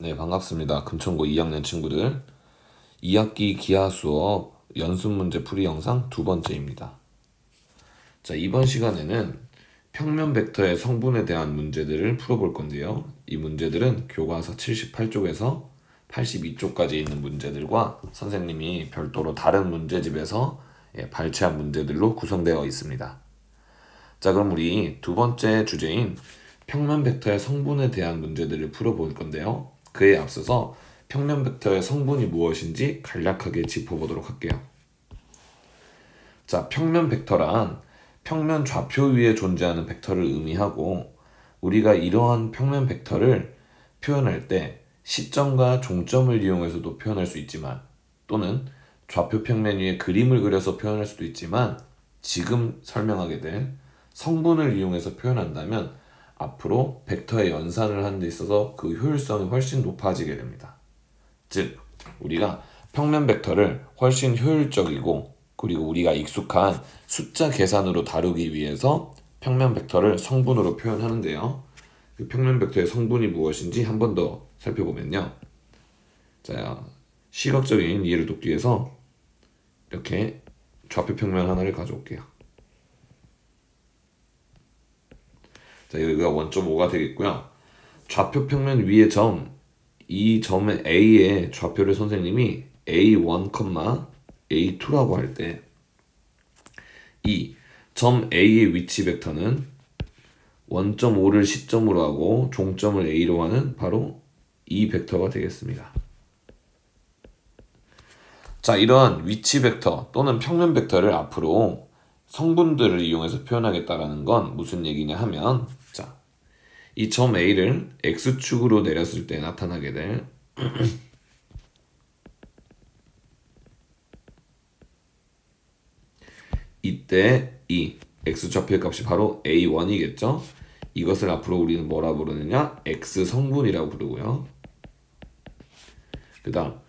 네, 반갑습니다. 금천고 2학년 친구들. 2학기 기하 수업 연습 문제 풀이 영상 두 번째입니다. 자, 이번 시간에는 평면 벡터의 성분에 대한 문제들을 풀어볼 건데요. 이 문제들은 교과서 78쪽에서 82쪽까지 있는 문제들과 선생님이 별도로 다른 문제집에서 발췌한 문제들로 구성되어 있습니다. 자, 그럼 우리 두 번째 주제인 평면 벡터의 성분에 대한 문제들을 풀어볼 건데요. 그에 앞서서 평면 벡터의 성분이 무엇인지 간략하게 짚어보도록 할게요. 자, 평면 벡터란 평면 좌표 위에 존재하는 벡터를 의미하고, 우리가 이러한 평면 벡터를 표현할 때 시점과 종점을 이용해서도 표현할 수 있지만, 또는 좌표 평면 위에 그림을 그려서 표현할 수도 있지만, 지금 설명하게 될 성분을 이용해서 표현한다면 앞으로 벡터의 연산을 하는 데 있어서 그 효율성이 훨씬 높아지게 됩니다. 즉, 우리가 평면 벡터를 훨씬 효율적이고 그리고 우리가 익숙한 숫자 계산으로 다루기 위해서 평면 벡터를 성분으로 표현하는데요. 그 평면 벡터의 성분이 무엇인지 한 번 더 살펴보면요. 자, 시각적인 이해를 돕기 위해서 이렇게 좌표 평면 하나를 가져올게요. 자, 여기가 원점 5가 되겠고요. 좌표 평면 위의 점, 이 점의 A의 좌표를 선생님이 A1, A2라고 할 때, 이 점 A의 위치 벡터는 원점 5를 시점으로 하고 종점을 A로 하는 바로 이 벡터가 되겠습니다. 자, 이러한 위치 벡터 또는 평면 벡터를 앞으로 성분들을 이용해서 표현하겠다라는 건 무슨 얘기냐 하면, 자, 이 점 A를 X축으로 내렸을 때 나타나게 될 이때 이 X좌표의 값이 바로 A1이겠죠? 이것을 앞으로 우리는 뭐라 부르느냐? X성분이라고 부르고요. 그 다음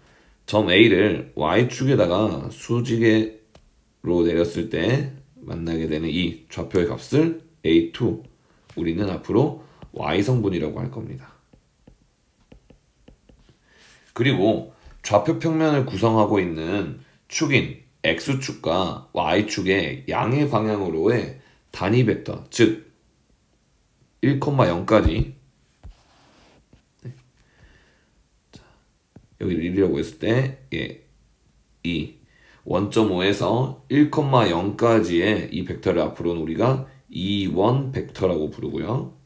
점 A를 Y축에다가 수직으로 내렸을 때 만나게 되는 이 좌표의 값을 A2, 우리는 앞으로 Y성분이라고 할 겁니다. 그리고 좌표 평면을 구성하고 있는 축인 X축과 Y축의 양의 방향으로의 단위 벡터, 즉 1,0까지, 여기 1이라고 했을 때 이 원점 5에서 1,0까지의 이 벡터를 앞으로는 우리가 E1 벡터라고 부르고요.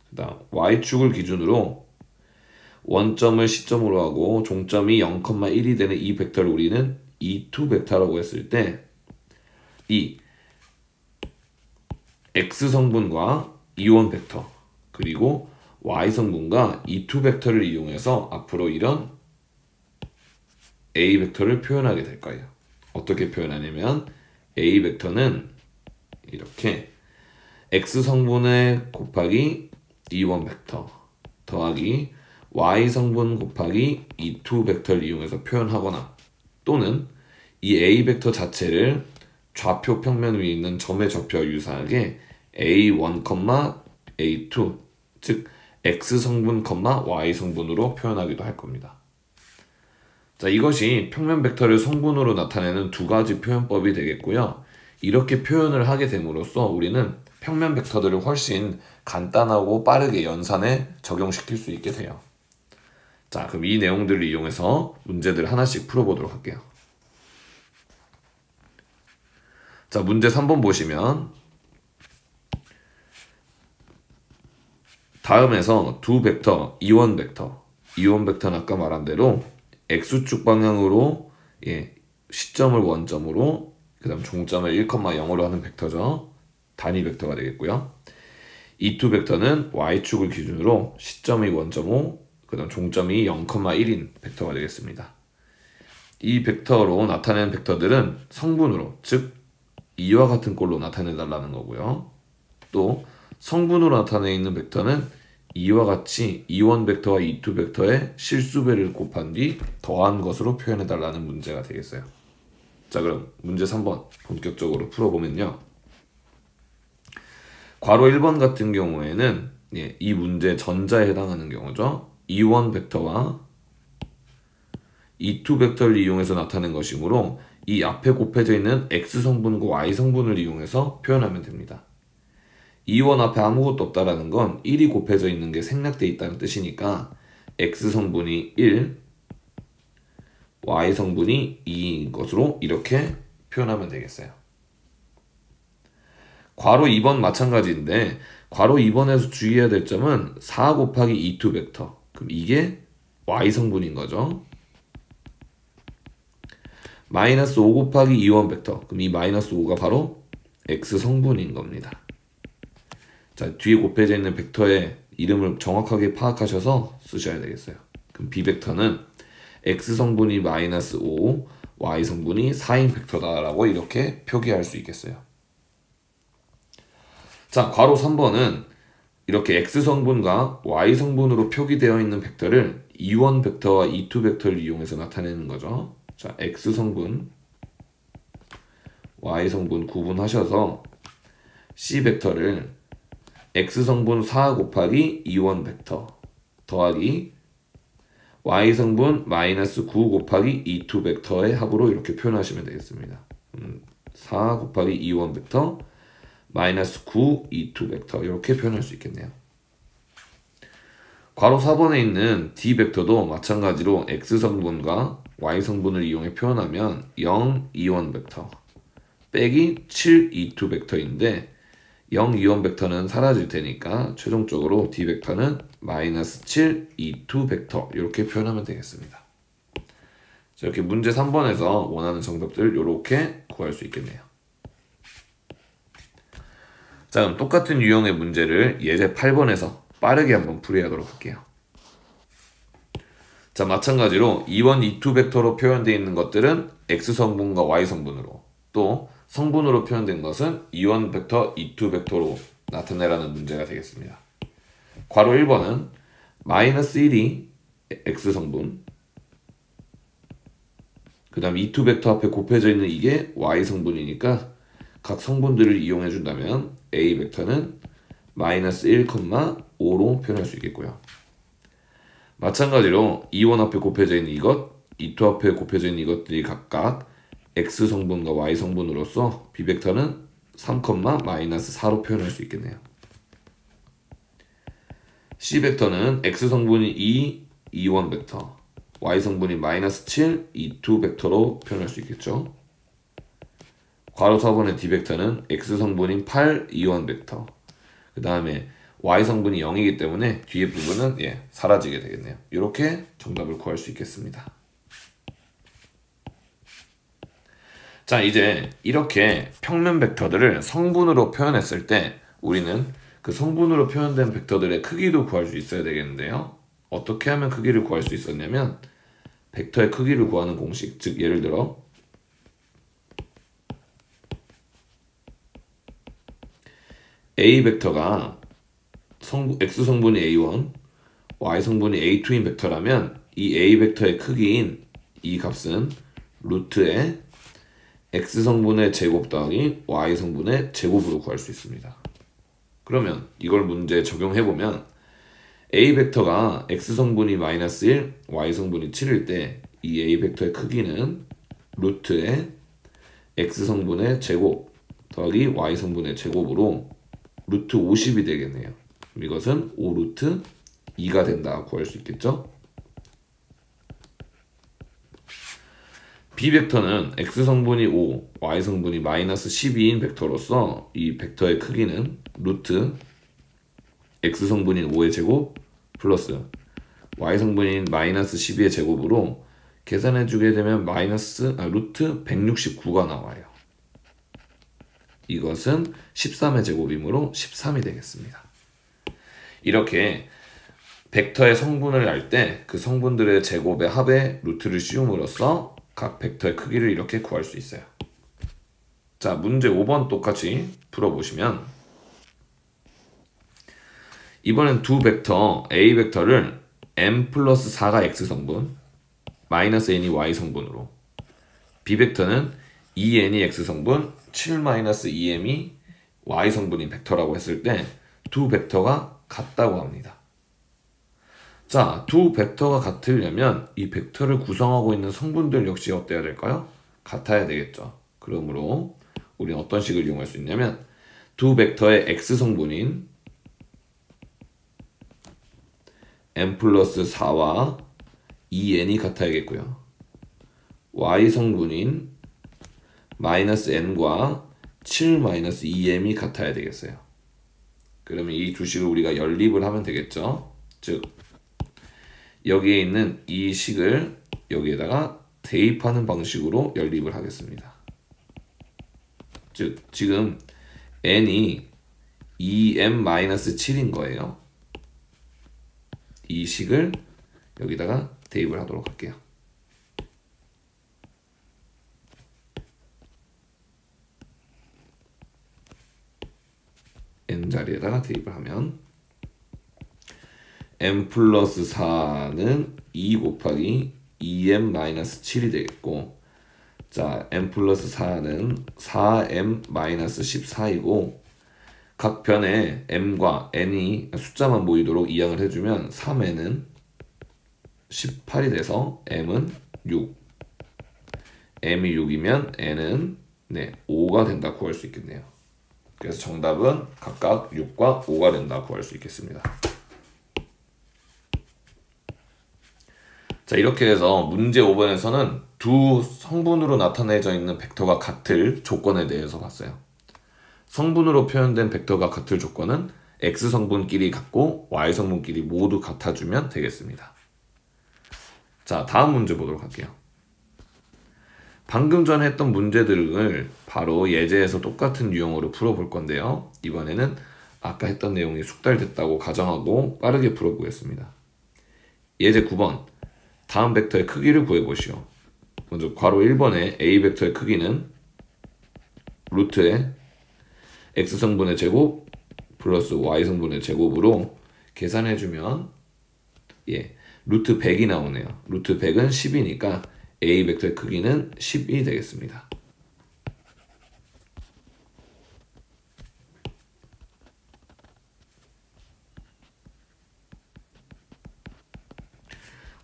그 다음 Y축을 기준으로 원점을 시점으로 하고 종점이 0,1이 되는 이 벡터를 우리는 E2 벡터라고 했을 때, 이 X성분과 E1 벡터 그리고 Y성분과 E2 벡터를 이용해서 앞으로 이런 A 벡터를 표현하게 될 거예요. 어떻게 표현하냐면, A 벡터는 이렇게 X성분의 곱하기 E1 벡터 더하기 Y성분 곱하기 E2 벡터를 이용해서 표현하거나, 또는 이 A 벡터 자체를 좌표 평면 위에 있는 점의 좌표와 유사하게 A1, A2, 즉 X성분, Y성분으로 표현하기도 할 겁니다. 자, 이것이 평면 벡터를 성분으로 나타내는 두 가지 표현법이 되겠고요. 이렇게 표현을 하게 됨으로써 우리는 평면 벡터들을 훨씬 간단하고 빠르게 연산에 적용시킬 수 있게 돼요. 자, 그럼 이 내용들을 이용해서 문제들 하나씩 풀어보도록 할게요. 자, 문제 3번 보시면 다음에서 두 벡터, E1 벡터는 아까 말한 대로 X축 방향으로 시점을 원점으로, 그 다음 종점을 1,0으로 하는 벡터죠. 단위 벡터가 되겠고요. E2 벡터는 Y축을 기준으로 시점이 원점 5, 그 다음 종점이 0,1인 벡터가 되겠습니다. 이 벡터로 나타내는 벡터들은 성분으로, 즉 이와 같은 꼴로 나타내달라는 거고요. 또 성분으로 나타내 있는 벡터는 이와 같이 E1 벡터와 E2 벡터의 실수배를 곱한 뒤 더한 것으로 표현해달라는 문제가 되겠어요. 자, 그럼 문제 3번 본격적으로 풀어보면요. 괄호 1번 같은 경우에는 이 문제 전자에 해당하는 경우죠. E1 벡터와 E2 벡터를 이용해서 나타낸 것이므로 이 앞에 곱해져 있는 X성분과 Y성분을 이용해서 표현하면 됩니다. E1 앞에 아무것도 없다라는 건 1이 곱해져 있는 게 생략되어 있다는 뜻이니까 X성분이 1, Y성분이 2인 것으로 이렇게 표현하면 되겠어요. 괄호 2번 마찬가지인데 괄호 2번에서 주의해야 될 점은 4 곱하기 E2 벡터. 그럼 이게 Y성분인 거죠. 마이너스 5 곱하기 E1 벡터. 그럼 이 마이너스 5가 바로 X성분인 겁니다. 자, 뒤에 곱해져 있는 벡터의 이름을 정확하게 파악하셔서 쓰셔야 되겠어요. 그럼 B 벡터는 X성분이 마이너스 5, Y성분이 4인 벡터다라고 이렇게 표기할 수 있겠어요. 자, 괄호 3번은 이렇게 X성분과 Y성분으로 표기되어 있는 벡터를 E1 벡터와 E2 벡터를 이용해서 나타내는 거죠. 자, X성분, Y성분 구분하셔서 C 벡터를 X성분 4 곱하기 E1 벡터 더하기 Y성분 마이너스 9 곱하기 E2 벡터의 합으로 이렇게 표현하시면 되겠습니다. 4 곱하기 E1 벡터 마이너스 9 E2 벡터 이렇게 표현할 수 있겠네요. 괄호 4번에 있는 D 벡터도 마찬가지로 X성분과 Y성분을 이용해 표현하면 0 E1 벡터 빼기 7 E2 벡터인데 0 E1 벡터는 사라질 테니까 최종적으로 D 벡터는 마이너스 7 E2 벡터 이렇게 표현하면 되겠습니다. 자, 이렇게 문제 3번에서 원하는 정답들 이렇게 구할 수 있겠네요. 자, 그럼 똑같은 유형의 문제를 예제 8번에서 빠르게 한번 풀이하도록 할게요. 자, 마찬가지로 E1, E2 벡터로 표현되어 있는 것들은 X성분과 Y성분으로 또 성분으로 표현된 것은 E1 벡터, E2 벡터로 나타내라는 문제가 되겠습니다. 괄호 1번은 마이너스 1이 X성분 그 다음 E2 벡터 앞에 곱해져 있는 이게 Y성분이니까 각 성분들을 이용해 준다면 A 벡터는 마이너스 1,5로 표현할 수 있겠고요. 마찬가지로 E1 앞에 곱해져 있는 이것, E2 앞에 곱해져 있는 이것들이 각각 X성분과 Y성분으로서 B 벡터는 3, 마이너스 4로 표현할 수 있겠네요. C 벡터는 X성분이 2, E1 벡터, Y성분이 마이너스 7, E2 벡터로 표현할 수 있겠죠. 괄호 4번의 D 벡터는 X성분인 8, E1 벡터, 그 다음에 Y성분이 0이기 때문에 뒤에 부분은 사라지게 되겠네요. 이렇게 정답을 구할 수 있겠습니다. 자, 이제 이렇게 평면 벡터들을 성분으로 표현했을 때 우리는 그 성분으로 표현된 벡터들의 크기도 구할 수 있어야 되겠는데요. 어떻게 하면 크기를 구할 수 있었냐면 벡터의 크기를 구하는 공식, 즉 예를 들어 A 벡터가 X성분이 A1, Y성분이 A2인 벡터라면 이 A 벡터의 크기인 이 값은 루트의 X성분의 제곱 더하기 Y성분의 제곱으로 구할 수 있습니다. 그러면 이걸 문제에 적용해보면 A 벡터가 X성분이 마이너스 1, Y성분이 7일 때 이 A 벡터의 크기는 루트의 X성분의 제곱 더하기 Y성분의 제곱으로 루트 50이 되겠네요. 이것은 5루트 2가 된다 구할 수 있겠죠? B 벡터는 X성분이 5, Y성분이 마이너스 12인 벡터로서 이 벡터의 크기는 루트 X성분인 5의 제곱 플러스 Y성분인 마이너스 12의 제곱으로 계산해주게 되면 루트 169가 나와요. 이것은 13의 제곱이므로 13이 되겠습니다. 이렇게 벡터의 성분을 알 때 그 성분들의 제곱의 합에 루트를 씌움으로써 각 벡터의 크기를 이렇게 구할 수 있어요. 자, 문제 5번 똑같이 풀어보시면 이번엔 두 벡터 A 벡터를 m 플러스 4가 X성분 마이너스 n이 Y성분으로 B 벡터는 2n이 X성분 7 마이너스 2m이 Y성분인 벡터라고 했을 때 두 벡터가 같다고 합니다. 자, 두 벡터가 같으려면 이 벡터를 구성하고 있는 성분들 역시 어때야 될까요? 같아야 되겠죠. 그러므로 우리는 어떤 식을 이용할 수 있냐면 두 벡터의 x 성분인 n 플러스 4와 2n이 같아야겠고요. y 성분인 마이너스 n과 7 마이너스 2m이 같아야 되겠어요. 그러면 이 두 식을 우리가 연립을 하면 되겠죠. 즉 여기에 있는 이 식을 여기에다가 대입하는 방식으로 연립을 하겠습니다. 즉 지금 n이 2m-7인 거예요. 이 식을 여기다가 대입을 하도록 할게요. n 자리에다가 대입을 하면 m 플러스 4는 2 곱하기 2m-7이 되겠고, 자 m 플러스 4는 4m-14이고 각 변에 m과 n이 숫자만 모이도록 이항을 해주면 3n은 18이 돼서 m은 6, m이 6이면 n은 5가 된다 구할 수 있겠네요. 그래서 정답은 각각 6과 5가 된다 구할 수 있겠습니다. 자, 이렇게 해서 문제 5번에서는 두 성분으로 나타내져 있는 벡터가 같을 조건에 대해서 봤어요. 성분으로 표현된 벡터가 같을 조건은 x 성분끼리 같고 y 성분끼리 모두 같아주면 되겠습니다. 자, 다음 문제 보도록 할게요. 방금 전에 했던 문제들을 바로 예제에서 똑같은 유형으로 풀어볼 건데요. 이번에는 아까 했던 내용이 숙달됐다고 가정하고 빠르게 풀어보겠습니다. 예제 9번. 다음 벡터의 크기를 구해보시오. 먼저 괄호 1번의 a 벡터의 크기는 루트의 x 성분의 제곱 플러스 y 성분의 제곱으로 계산해주면 루트 100이 나오네요. 루트 100은 10이니까 a 벡터의 크기는 10이 되겠습니다.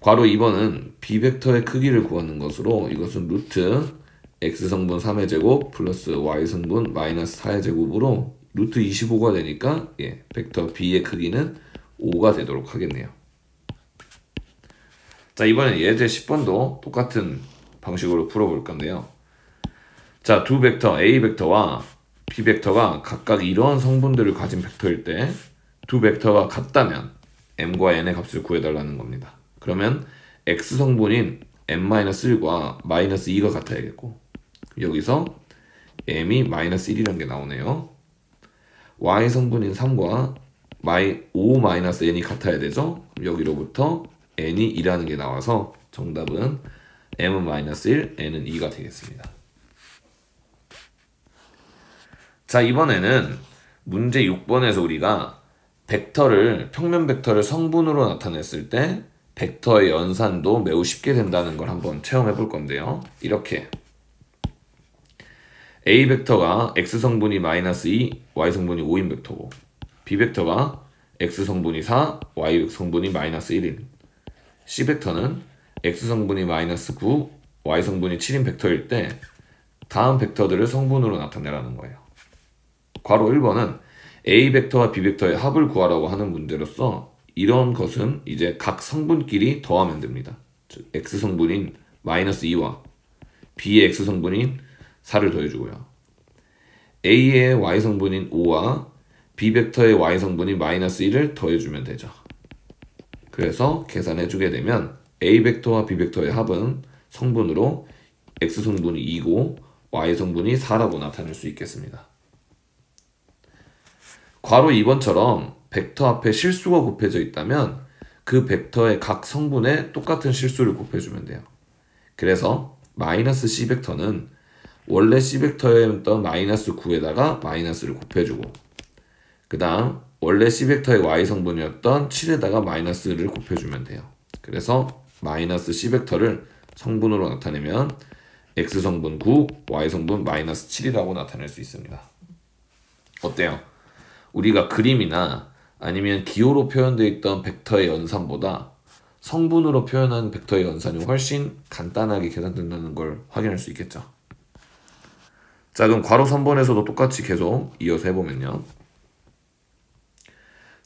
괄호 2번은 b 벡터의 크기를 구하는 것으로 이것은 루트 x 성분 3의 제곱 플러스 y 성분 마이너스 4의 제곱으로 루트 25가 되니까 벡터 b의 크기는 5가 되도록 하겠네요. 자, 이번엔 예제 10번도 똑같은 방식으로 풀어볼 건데요. 자, 두 벡터 a 벡터와 b 벡터가 각각 이러한 성분들을 가진 벡터일 때 두 벡터가 같다면 m과 n의 값을 구해달라는 겁니다. 그러면 x 성분인 m-1과 마이너스 2가 같아야겠고, 여기서 m이 마이너스 1이라는 게 나오네요. y 성분인 3과 5-n이 같아야 되죠. 여기로부터 n이 2라는 게 나와서 정답은 m은 마이너스 1, n은 2가 되겠습니다. 자, 이번에는 문제 6번에서 우리가 평면 벡터를 성분으로 나타냈을 때 벡터의 연산도 매우 쉽게 된다는 걸 한번 체험해 볼 건데요. 이렇게 a 벡터가 x 성분이 마이너스 2, y 성분이 5인 벡터고, b 벡터가 x 성분이 4, y 성분이 마이너스 1인, c 벡터는 x 성분이 마이너스 9, y 성분이 7인 벡터일 때 다음 벡터들을 성분으로 나타내라는 거예요. 괄호 1번은 a 벡터와 b 벡터의 합을 구하라고 하는 문제로서 이런 것은 이제 각 성분끼리 더하면 됩니다. 즉 x 성분인 마이너스 2와 b의 x 성분인 4를 더해주고요. a의 y 성분인 5와 b 벡터의 y 성분인 마이너스 1을 더해주면 되죠. 그래서 계산해주게 되면 a 벡터와 b 벡터의 합은 성분으로 x 성분이 2고 y 성분이 4라고 나타낼 수 있겠습니다. 괄호 2번처럼 벡터 앞에 실수가 곱해져 있다면 그 벡터의 각 성분에 똑같은 실수를 곱해주면 돼요. 그래서 마이너스 c 벡터는 원래 c 벡터였던 마이너스 9에다가 마이너스를 곱해주고, 그 다음 원래 c 벡터의 y 성분이었던 7에다가 마이너스를 곱해주면 돼요. 그래서 마이너스 c 벡터를 성분으로 나타내면 x 성분 9, y 성분 마이너스 7이라고 나타낼 수 있습니다. 어때요? 우리가 그림이나 아니면 기호로 표현되어 있던 벡터의 연산보다 성분으로 표현한 벡터의 연산이 훨씬 간단하게 계산된다는 걸 확인할 수 있겠죠. 자, 그럼 괄호 3번에서도 똑같이 계속 이어서 해보면요.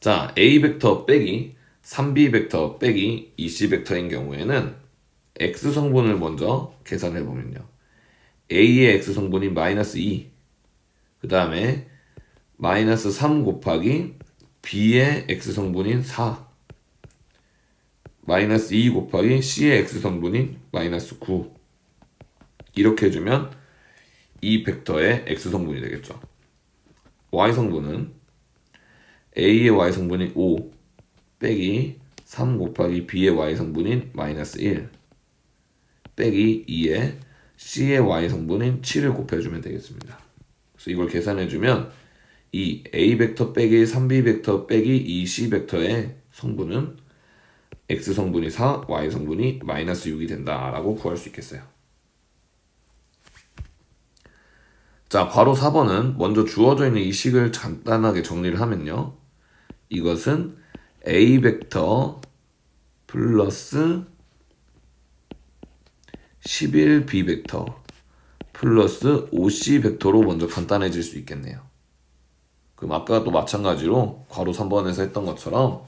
자, A 벡터 빼기 3B 벡터 빼기 2C 벡터인 경우에는 X 성분을 먼저 계산해 보면요. A의 X 성분이 마이너스 2, 그 다음에 마이너스 3 곱하기 B의 X 성분인 4, 마이너스 2 곱하기 C의 X 성분인 마이너스 9, 이렇게 해주면 이 벡터의 X 성분이 되겠죠. Y 성분은 A의 Y 성분이 5 빼기 3 곱하기 B의 Y 성분인 마이너스 1 빼기 2의 C의 Y 성분인 7을 곱해주면 되겠습니다. 그래서 이걸 계산해주면 이 A 벡터 빼기 3B 벡터 빼기 2C 벡터의 성분은 X 성분이 4, Y 성분이 마이너스 6이 된다라고 구할 수 있겠어요. 자, 괄호 4번은 먼저 주어져 있는 이 식을 간단하게 정리를 하면요. 이것은 A 벡터 플러스 11B 벡터 플러스 5C 벡터로 먼저 간단해질 수 있겠네요. 그럼 아까 또 마찬가지로 괄호 3번에서 했던 것처럼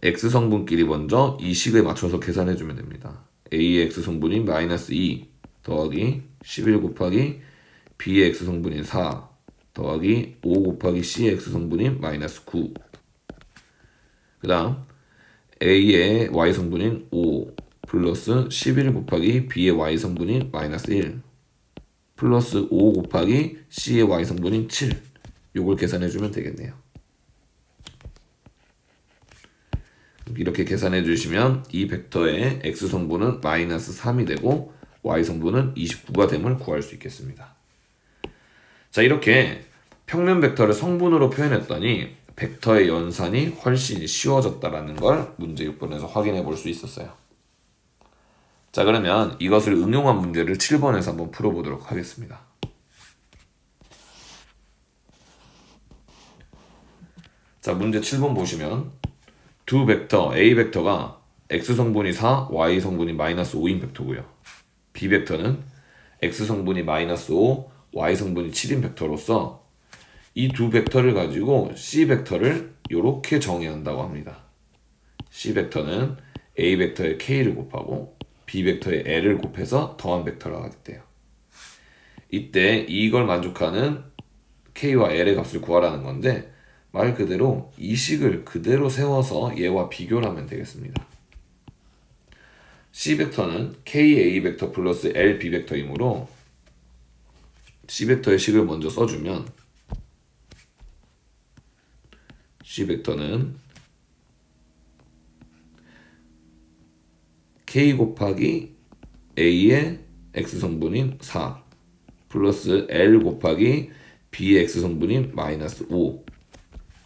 X 성분끼리 먼저 이 식에 맞춰서 계산해주면 됩니다. A의 X 성분인 마이너스 2 더하기 11 곱하기 B의 X 성분인 4 더하기 5 곱하기 C의 X 성분인 마이너스 9, 그 다음 A의 Y 성분인 5 플러스 11 곱하기 B의 Y 성분인 마이너스 1 플러스 5 곱하기 C의 Y 성분인 7, 요걸 계산해주면 되겠네요. 이렇게 계산해 주시면 이 벡터의 X 성분은 마이너스 3이 되고 Y 성분은 29가 됨을 구할 수 있겠습니다. 자, 이렇게 평면 벡터를 성분으로 표현했더니 벡터의 연산이 훨씬 쉬워졌다는 걸 문제 6번에서 확인해 볼 수 있었어요. 자, 그러면 이것을 응용한 문제를 7번에서 한번 풀어보도록 하겠습니다. 자, 문제 7번 보시면 두 벡터 A 벡터가 X 성분이 4, Y 성분이 마이너스 5인 벡터고요. B 벡터는 X 성분이 마이너스 5, Y 성분이 7인 벡터로서 이 두 벡터를 가지고 C 벡터를 이렇게 정의한다고 합니다. C 벡터는 A 벡터의 K를 곱하고 B 벡터의 L을 곱해서 더한 벡터라고 하겠대요. 이때 이걸 만족하는 K와 L의 값을 구하라는 건데 말 그대로 이 식을 그대로 세워서 얘와 비교를 하면 되겠습니다. C 벡터는 KA 벡터 플러스 LB 벡터이므로 C 벡터의 식을 먼저 써주면 C 벡터는 K 곱하기 A의 X 성분인 4 플러스 L 곱하기 B의 X 성분인 마이너스 5,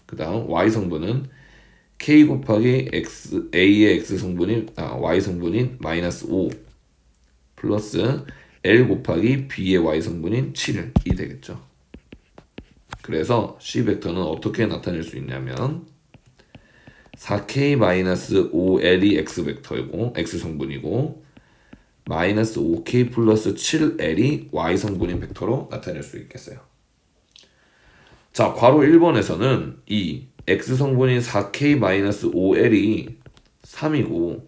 그 다음 Y 성분은 K 곱하기 A의 X 성분인 Y 성분인 마이너스 5 플러스 L 곱하기 B의 Y 성분인 7이 되겠죠. 그래서 C 벡터는 어떻게 나타낼 수 있냐면 4K-5L이 X 벡터이고 X 성분이고 마이너스 5K 플러스 7L이 Y 성분인 벡터로 나타낼 수 있겠어요. 자, 괄호 1번에서는 이 X 성분인 4K-5L이 3이고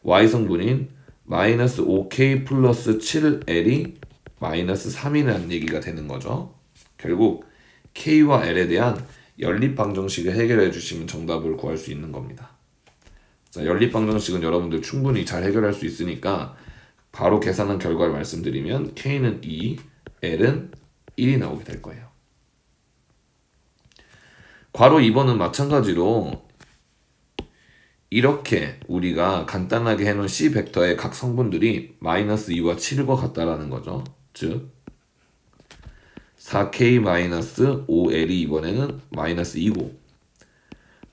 Y 성분인 마이너스 5K 플러스 7L이 마이너스 3이라는 얘기가 되는 거죠. 결국 K와 L에 대한 연립방정식을 해결해 주시면 정답을 구할 수 있는 겁니다. 자, 연립방정식은 여러분들 충분히 잘 해결할 수 있으니까 바로 계산한 결과를 말씀드리면 K는 2, L은 1이 나오게 될 거예요. 괄호 2번은 마찬가지로 이렇게 우리가 간단하게 해놓은 C 벡터의 각 성분들이 마이너스 2와 7과 같다라는 거죠. 즉 4K-5L이 이번에는 마이너스 2고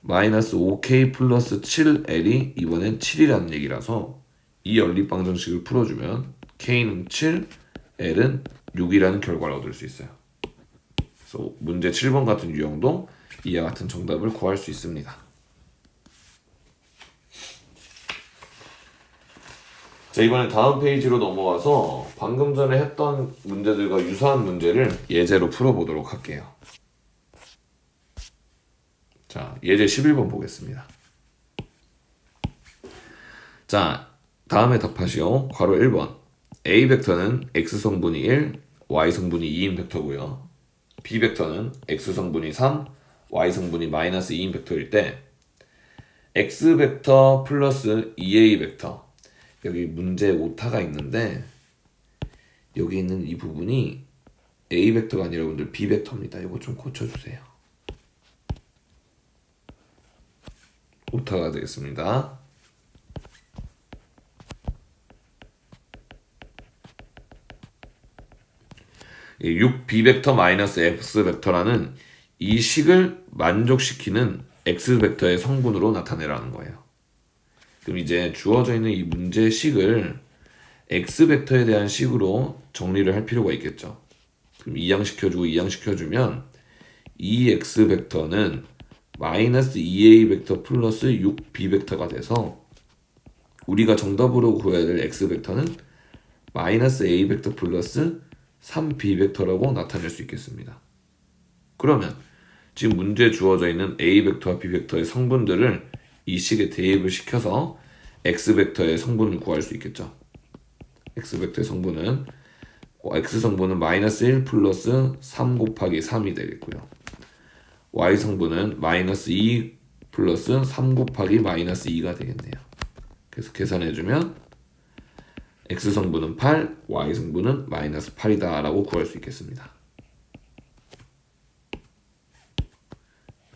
마이너스 5K 플러스 7L이 이번엔 7이라는 얘기라서 이 연립방정식을 풀어주면 K는 7, L은 6이라는 결과를 얻을 수 있어요. 그래서 문제 7번 같은 유형도 이와 같은 정답을 구할 수 있습니다. 자, 이번에 다음 페이지로 넘어와서 방금 전에 했던 문제들과 유사한 문제를 예제로 풀어보도록 할게요. 자, 예제 11번 보겠습니다. 자, 다음에 답하시오. 괄호 1번. A 벡터는 X성분이 1, Y성분이 2인 벡터고요. B 벡터는 X성분이 3, Y성분이 마이너스 2인 벡터일 때 X 벡터 플러스 2A 벡터, 여기 문제 오타가 있는데 여기 있는 이 부분이 A 벡터가 아니라 여러분들 B 벡터입니다. 이거 좀 고쳐주세요. 오타가 되겠습니다. 6B 벡터 마이너스 X 벡터라는 이 식을 만족시키는 X 벡터의 성분으로 나타내라는 거예요. 그럼 이제 주어져 있는 이 문제의 식을 X 벡터에 대한 식으로 정리를 할 필요가 있겠죠. 그럼 이항시켜주고 이항시켜주면 이 X 벡터는 마이너스 2A 벡터 플러스 6B 벡터가 돼서 우리가 정답으로 구해야 될 X 벡터는 마이너스 A 벡터 플러스 3B 벡터라고 나타낼 수 있겠습니다. 그러면 지금 문제에 주어져 있는 A 벡터와 B 벡터의 성분들을 이 식에 대입을 시켜서 X 벡터의 성분을 구할 수 있겠죠. X 벡터의 성분은 X 성분은 마이너스 1 플러스 3 곱하기 3이 되겠고요. Y 성분은 마이너스 2 플러스 3 곱하기 마이너스 2가 되겠네요. 그래서 계산해주면 X 성분은 8, Y 성분은 마이너스 8이다 라고 구할 수 있겠습니다.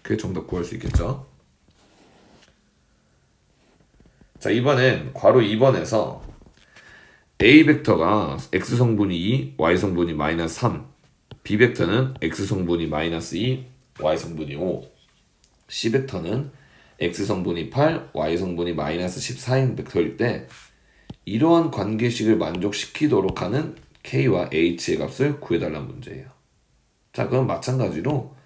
그게 정답 구할 수 있겠죠. 자, 이번엔 괄호 2번에서 A 벡터가 X 성분이 2, Y 성분이 마이너스 3, B 벡터는 X 성분이 마이너스 2, Y 성분이 5, C 벡터는 X 성분이 8, Y 성분이 마이너스 14인 벡터일 때 이러한 관계식을 만족시키도록 하는 K와 H의 값을 구해달라는 문제예요. 자, 그럼 마찬가지로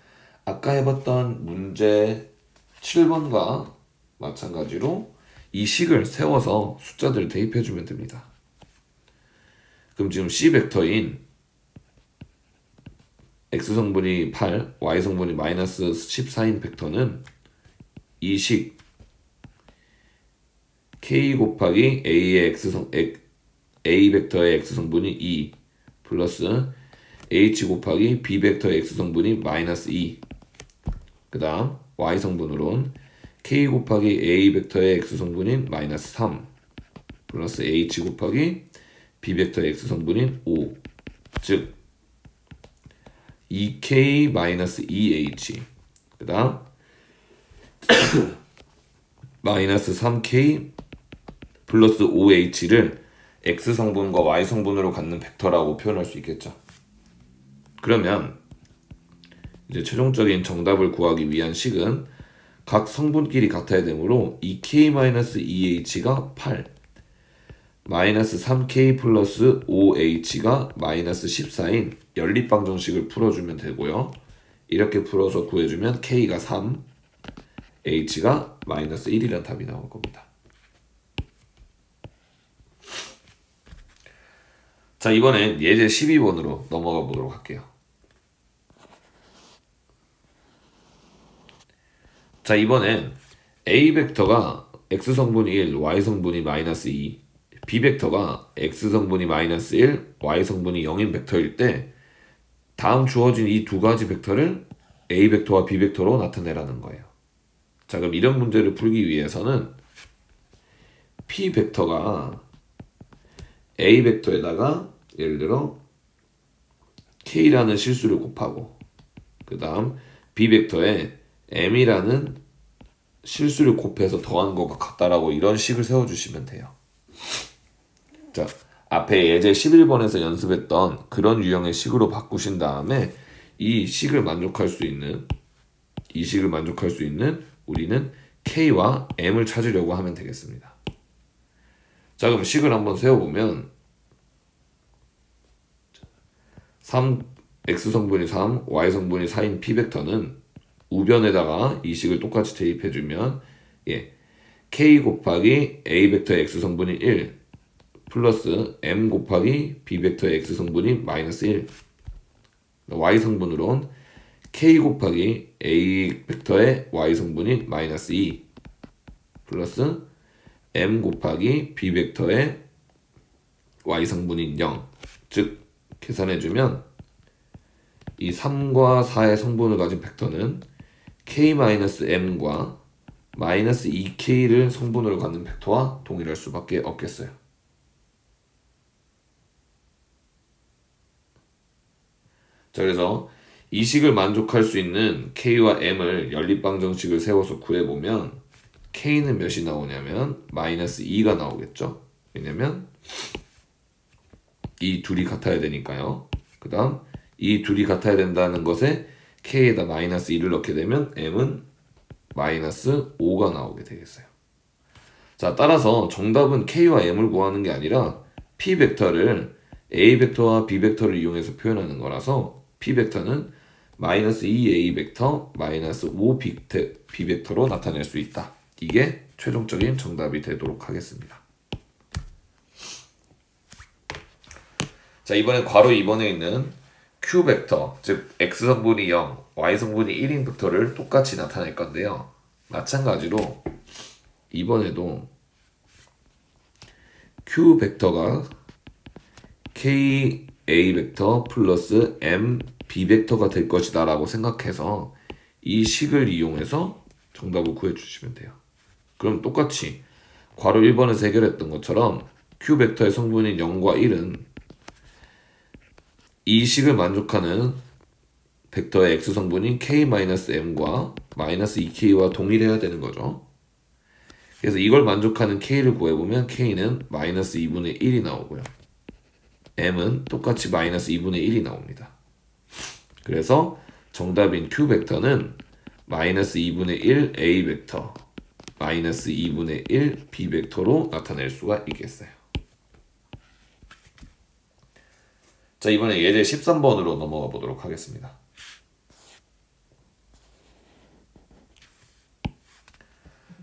아까 해봤던 문제 7번과 마찬가지로 이 식을 세워서 숫자들을 대입해주면 됩니다. 그럼 지금 C 벡터인 X성분이 8, Y성분이 마이너스 14인 벡터는 이 식 K 곱하기 A의 A 벡터의 X성분이 2 플러스 H 곱하기 B 벡터의 X성분이 마이너스 2, 그 다음 Y성분으로는 K 곱하기 A 벡터의 X성분인 마이너스 3 플러스 H 곱하기 B 벡터의 X성분인 5, 즉 2K 마이너스 2H, 그 다음 마이너스 3K 플러스 5H를 X성분과 Y성분으로 갖는 벡터라고 표현할 수 있겠죠. 그러면 이제 최종적인 정답을 구하기 위한 식은 각 성분끼리 같아야 되므로 2K-2H가 8, 마이너스 3K 플러스 5H가 마이너스 14인 연립방정식을 풀어주면 되고요. 이렇게 풀어서 구해주면 K가 3, H가 마이너스 1이라는 답이 나올 겁니다. 자, 이번엔 예제 12번으로 넘어가 보도록 할게요. 자, 이번엔 A 벡터가 X성분이 1, Y성분이 마이너스 2, B 벡터가 X성분이 마이너스 1, Y성분이 0인 벡터일 때 다음 주어진 이 두 가지 벡터를 A 벡터와 B 벡터로 나타내라는 거예요. 자, 그럼 이런 문제를 풀기 위해서는 P 벡터가 A 벡터에다가 예를 들어 K라는 실수를 곱하고 그 다음 B 벡터에 M이라는 실수를 곱해서 더한 것과 같다라고 이런 식을 세워주시면 돼요. 자, 앞에 예제 11번에서 연습했던 그런 유형의 식으로 바꾸신 다음에 이 식을 만족할 수 있는 우리는 K와 M을 찾으려고 하면 되겠습니다. 자, 그럼 식을 한번 세워보면 x 성분이 3, y 성분이 4인 p 벡터는 우변에다가 이 식을 똑같이 대입해주면 k 곱하기 a 벡터의 x 성분이 1 플러스 m 곱하기 b 벡터의 x 성분이 마이너스 1 y 성분으론 k 곱하기 a 벡터의 y 성분이 마이너스 2 플러스 m 곱하기 b 벡터의 y 성분인 0 즉 계산해주면 이 3과 4의 성분을 가진 벡터는 k-m과 마이너스 2k를 성분으로 갖는 벡터와 동일할 수밖에 없겠어요. 자, 그래서 이 식을 만족할 수 있는 k와 m을 연립방정식을 세워서 구해보면 k는 몇이 나오냐면 마이너스 2가 나오겠죠. 왜냐면 이 둘이 같아야 되니까요. 그 다음 이 둘이 같아야 된다는 것에 k에다 마이너스 2를 넣게 되면 m은 마이너스 5가 나오게 되겠어요. 자, 따라서 정답은 k와 m을 구하는 게 아니라 p 벡터를 a 벡터와 b 벡터를 이용해서 표현하는 거라서 p 벡터는 마이너스 2a 벡터 마이너스 5b 벡터로 나타낼 수 있다. 이게 최종적인 정답이 되도록 하겠습니다. 자, 이번엔 괄호 2번에 있는 q 벡터, 즉 x 성분이 0, y 성분이 1인 벡터를 똑같이 나타낼 건데요. 마찬가지로 이번에도 q 벡터가 k a 벡터 플러스 m b 벡터가 될 것이다 라고 생각해서 이 식을 이용해서 정답을 구해주시면 돼요. 그럼 똑같이 괄호 1번에서 해결했던 것처럼 q 벡터의 성분인 0과 1은 이 식을 만족하는 벡터의 x 성분인 k-m과 마이너스 2k와 동일해야 되는 거죠. 그래서 이걸 만족하는 k를 구해보면 k는 마이너스 2분의 1이 나오고요. m은 똑같이 마이너스 2분의 1이 나옵니다. 그래서 정답인 q 벡터는 마이너스 2분의 1 a 벡터 마이너스 2분의 1 b 벡터로 나타낼 수가 있겠어요. 자, 이번에 예제 13번으로 넘어가 보도록 하겠습니다.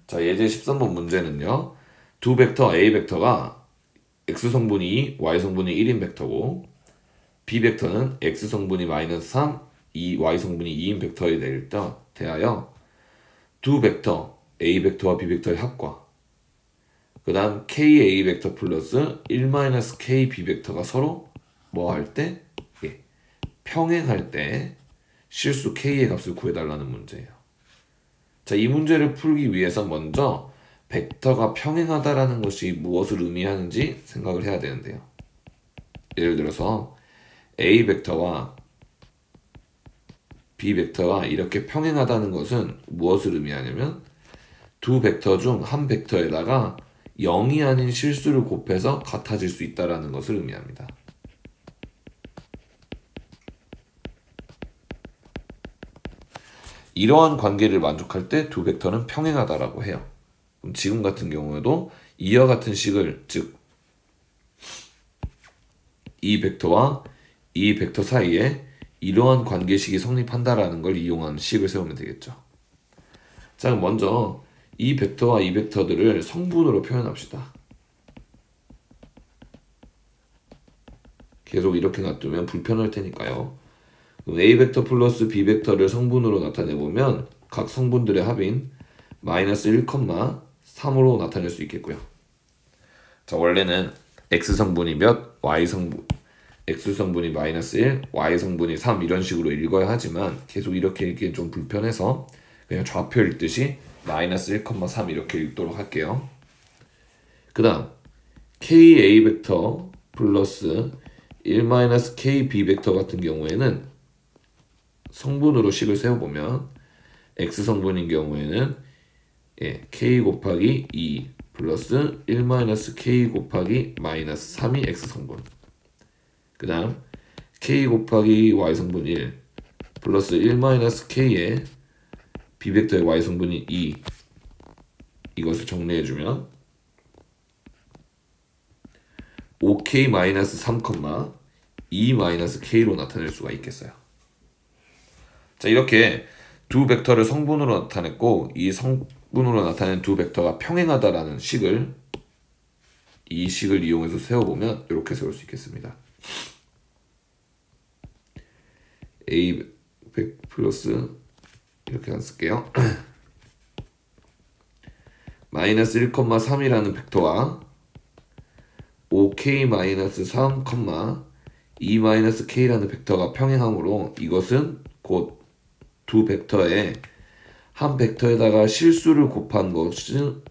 자, 예제 13번 문제는요. 두 벡터 A 벡터가 X 성분이 2, Y 성분이 1인 벡터고 B 벡터는 X 성분이 마이너스 3, Y 성분이 2인 벡터에 대하여 두 벡터 A 벡터와 B 벡터의 합과 그 다음 KA 벡터 플러스 1-KB 벡터가 서로 뭐 할 때? 평행할 때 실수 K의 값을 구해달라는 문제예요. 자, 이 문제를 풀기 위해서 먼저 벡터가 평행하다라는 것이 무엇을 의미하는지 생각을 해야 되는데요. 예를 들어서 A 벡터와 B 벡터가 이렇게 평행하다는 것은 무엇을 의미하냐면 두 벡터 중 한 벡터에다가 0이 아닌 실수를 곱해서 같아질 수 있다는 것을 의미합니다. 이러한 관계를 만족할 때 두 벡터는 평행하다라고 해요. 그럼 지금 같은 경우에도 이와 같은 식을, 즉 이 벡터와 이 벡터 사이에 이러한 관계식이 성립한다라는 걸 이용한 식을 세우면 되겠죠. 자, 그럼 먼저 이 벡터와 이 벡터들을 성분으로 표현합시다. 계속 이렇게 놔두면 불편할 테니까요. A 벡터 플러스 B 벡터를 성분으로 나타내보면 각 성분들의 합인 마이너스 1,3으로 나타낼 수 있겠고요. 자, 원래는 X 성분이 몇, Y 성분, X 성분이 마이너스 1, Y 성분이 3 이런 식으로 읽어야 하지만 계속 이렇게 읽기엔 좀 불편해서 그냥 좌표 읽듯이 마이너스 1,3 이렇게 읽도록 할게요. 그 다음 KA 벡터 플러스 1-KB 벡터 같은 경우에는 성분으로 식을 세워보면 X 성분인 경우에는 K 곱하기 2 플러스 1-K 곱하기 마이너스 3이 X 성분, 그 다음 K 곱하기 Y 성분 1 플러스 1-K에 B 벡터의 Y 성분이 2, 이것을 정리해주면 5K-3, E-K로 나타낼 수가 있겠어요. 자, 이렇게 두 벡터를 성분으로 나타냈고 이 성분으로 나타낸 두 벡터가 평행하다라는 식을 이 식을 이용해서 세워보면 이렇게 세울 수 있겠습니다. A 플러스 이렇게 안 쓸게요. 마이너스 1,3이라는 벡터와 5k-3, E-k라는 벡터가 평행하므로 이것은 곧 두 벡터의 한 벡터에다가 실수를 곱한 것은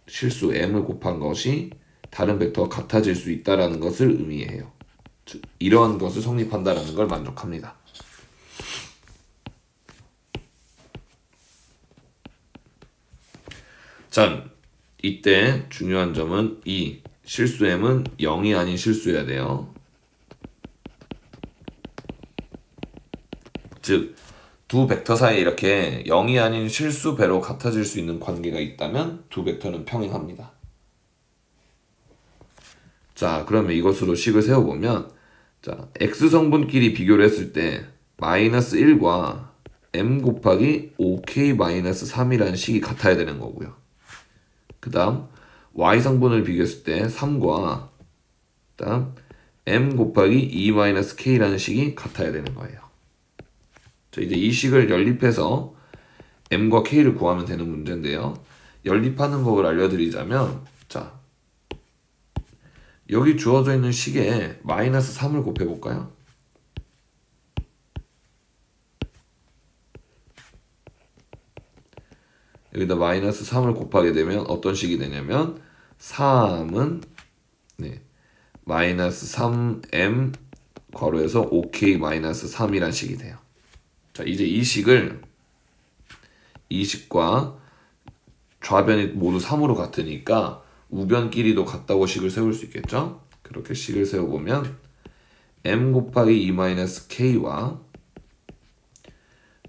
실수 m을 곱한 것이 다른 벡터와 같아질 수 있다라는 것을 의미해요. 즉, 이러한 것을 성립한다라는 걸 만족합니다. 자, 이때 중요한 점은 이 실수 m은 0이 아닌 실수여야 돼요. 즉, 두 벡터 사이에 이렇게 0이 아닌 실수 배로 같아질 수 있는 관계가 있다면 두 벡터는 평행합니다. 자, 그러면 이것으로 식을 세워보면, 자, x성분끼리 비교를 했을 때 마이너스 1과 m 곱하기 5k-3이라는 식이 같아야 되는 거고요. 그 다음 y성분을 비교했을 때 3과 그 다음 m 곱하기 E-k라는 식이 같아야 되는 거예요. 자, 이제 이 식을 연립해서 m과 k를 구하면 되는 문제인데요. 연립하는 법을 알려드리자면, 자, 여기 주어져 있는 식에 마이너스 3을 곱해볼까요? 여기다 마이너스 3을 곱하게 되면 어떤 식이 되냐면 3은 마이너스 3m 괄호에서 5k-3이란 식이 돼요. 자, 이제 이 식과 좌변이 모두 3으로 같으니까 우변끼리도 같다고 식을 세울 수 있겠죠? 그렇게 식을 세워보면 m 곱하기 E-k와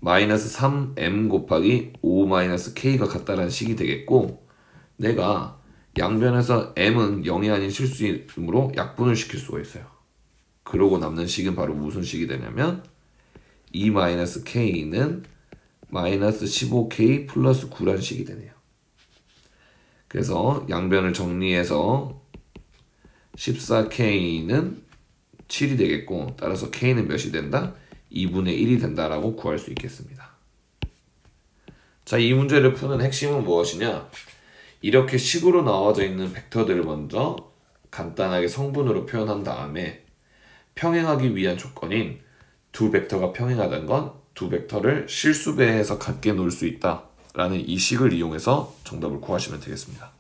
마이너스 3m 곱하기 5-k가 같다라는 식이 되겠고, 내가 양변에서 m은 0이 아닌 실수이므로 약분을 시킬 수가 있어요. 그러고 남는 식은 바로 무슨 식이 되냐면 E-k는 마이너스 15k 플러스 9란 식이 되네요. 그래서 양변을 정리해서 14k는 7이 되겠고, 따라서 k는 몇이 된다? 2분의 1이 된다라고 구할 수 있겠습니다. 자, 이 문제를 푸는 핵심은 무엇이냐? 이렇게 식으로 나와져 있는 벡터들을 먼저 간단하게 성분으로 표현한 다음에 평행하기 위한 조건인 두 벡터가 평행하다는 건 두 벡터를 실수배해서 같게 놓을 수 있다라는 이 식을 이용해서 정답을 구하시면 되겠습니다.